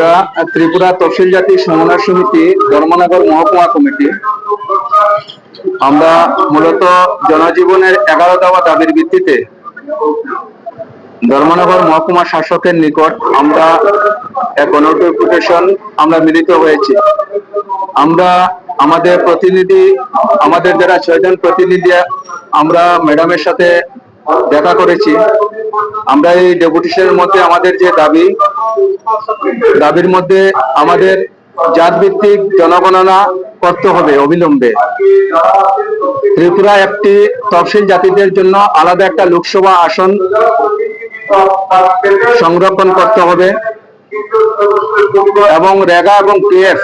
আমরা ত্রিপুরা তফসিল জাতি সমন্বয় সমিতি ধর্মনগর মহকুমা কমিটি আমরা মূলত জনজীবনের 11 দফা দাবির ভিত্তিতে ধর্মনগর মহকুমা শাসকের নিকট আমরা এক গণডেপুটেশন আমরা মিলিত হয়েছি। আমরা আমাদের প্রতিনিধি, আমাদের যারা 6 জন প্রতিনিধি আমরা ম্যাডামের সাথে দেখা করেছি। আমরা এই ডেপুটেশনের মধ্যে আমাদের যে দাবির মধ্যে আমাদের জাত ভিত্তিক জনগণনা করতে হবে অবিলম্বে। ত্রিপুরা একটি তফসিল জাতিদের জন্য আলাদা একটা লোকসভা আসন সংরক্ষণ করতে হবে এবং রেগা এবং পিএফ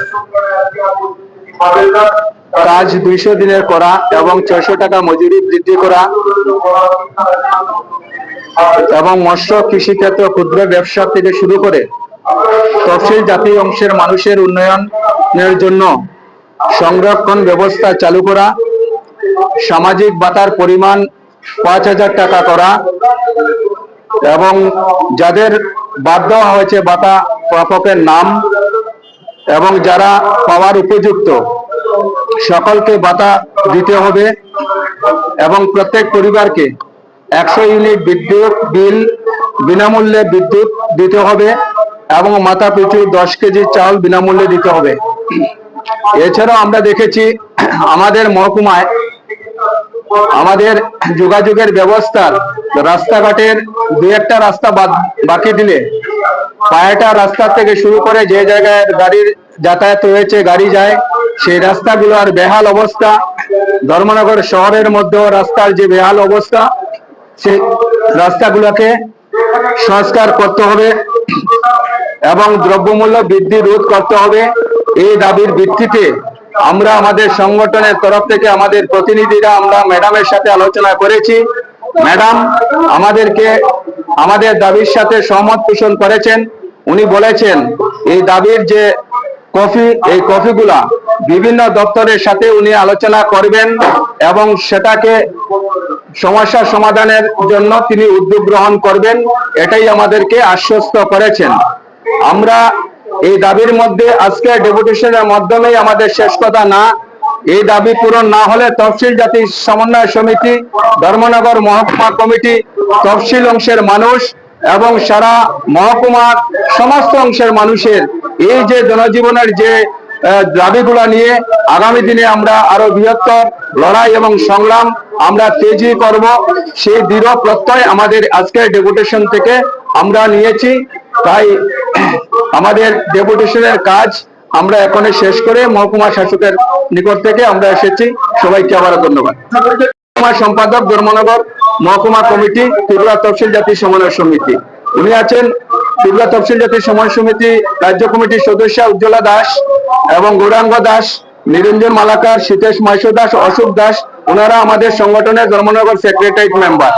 কাজ 200 দিনের করা এবং 600 টাকা মজুরি বৃদ্ধি করা এবং মৎস্য কৃষিক্ষেত্র ক্ষুদ্র ব্যবসা থেকে শুরু করে তফসিল জাতি অংশের মানুষের উন্নয়নের জন্য সংরক্ষণ ব্যবস্থা চালু করা, সামাজিক ভাতার পরিমাণ 5000 টাকা করা এবং যাদের বাদ দেওয়া হয়েছে ভাতা প্রাপকের নাম এবং যারা পাওয়ার উপযুক্ত সকলকে ভাতা দিতে হবে এবং প্রত্যেক পরিবারকে 100 ইউনিট বিদ্যুৎ বিল বিনামূল্যে বিদ্যুৎ দিতে হবে এবং মাথা পিছু 10 কেজি চাল বিনামূল্যে দিতে হবে। এছাড়াও আমরা দেখেছি আমাদের মহকুমায় আমাদের যোগাযোগের ব্যবস্থার রাস্তাঘাটের 2-1টা রাস্তা বাকি দিলে পায়টা রাস্তা থেকে শুরু করে যে জায়গায় গাড়ির যাতায়াত হয়েছে, গাড়ি যায়, সেই রাস্তাগুলো আর বেহাল অবস্থা। ধর্মনগর শহরের মধ্যেও রাস্তার যে বেহাল অবস্থা, সেই রাস্তাগুলোকে সংস্কার করতে হবে এবং দ্রব্যমূল্য বৃদ্ধি রোধ করতে হবে। এই দাবির ভিত্তিতে আমরা আমাদের সংগঠনের তরফ থেকে আমাদের প্রতিনিধিরা আমরা ম্যাডামের সাথে আলোচনা করেছি। ম্যাডাম আমাদেরকে আমাদের দাবির সাথে সহমত পোষণ করেছেন। উনি বলেছেন এই দাবির যে কপি, এই কপিগুলা বিভিন্ন দপ্তরের সাথে উনি আলোচনা করবেন এবং সেটাকে সমস্যা সমাধানের জন্য তিনি উদ্যোগ গ্রহণ করবেন, এটাই আমাদেরকে আশ্বস্ত করেছেন। আমরা এই দাবির মধ্যে আজকে ডেপুটেশনের মাধ্যমেই আমাদের শেষ কথা না, এই দাবি পূরণ না হলে তফসিল জাতি সমন্বয় সমিতি, ধর্মনগর মহকুমা কমিটি, তফসিল অংশের মানুষ এবং সারা মহকুমার সমস্ত অংশের মানুষের এই যে জনজীবনের যে দাবিগুলো নিয়ে আগামী দিনে আমরা আরো বৃহত্তর লড়াই এবং সংগ্রাম আমরা তেজি করব, সেই দৃঢ় প্রত্যয় আমাদের আজকের ডেপুটেশন থেকে আমরা নিয়েছি। তাই আমাদের ডেপুটেশনের কাজ আমরা এখনই শেষ করে মহকুমা শাসকের নিকট থেকে আমরা এসেছি। সবাইকে আবার ধন্যবাদ। সম্পাদক ধর্মনগর মহকুমা কমিটি, ত্রিপুরা তফসিল জাতি সমন্বয় সমিতি। উনি আছেন ত্রিপুরা তফসিল জাতি সমন্বয় সমিতি রাজ্য কমিটির সদস্য উজ্জ্বলা দাস এবং গৌরাঙ্গ দাস, নিরঞ্জন মালাকার, সীতেশ মাইশো দাস, অশোক দাস। ওনারা আমাদের সংগঠনের ধর্মনগর সেক্রেটারিয়েট মেম্বার।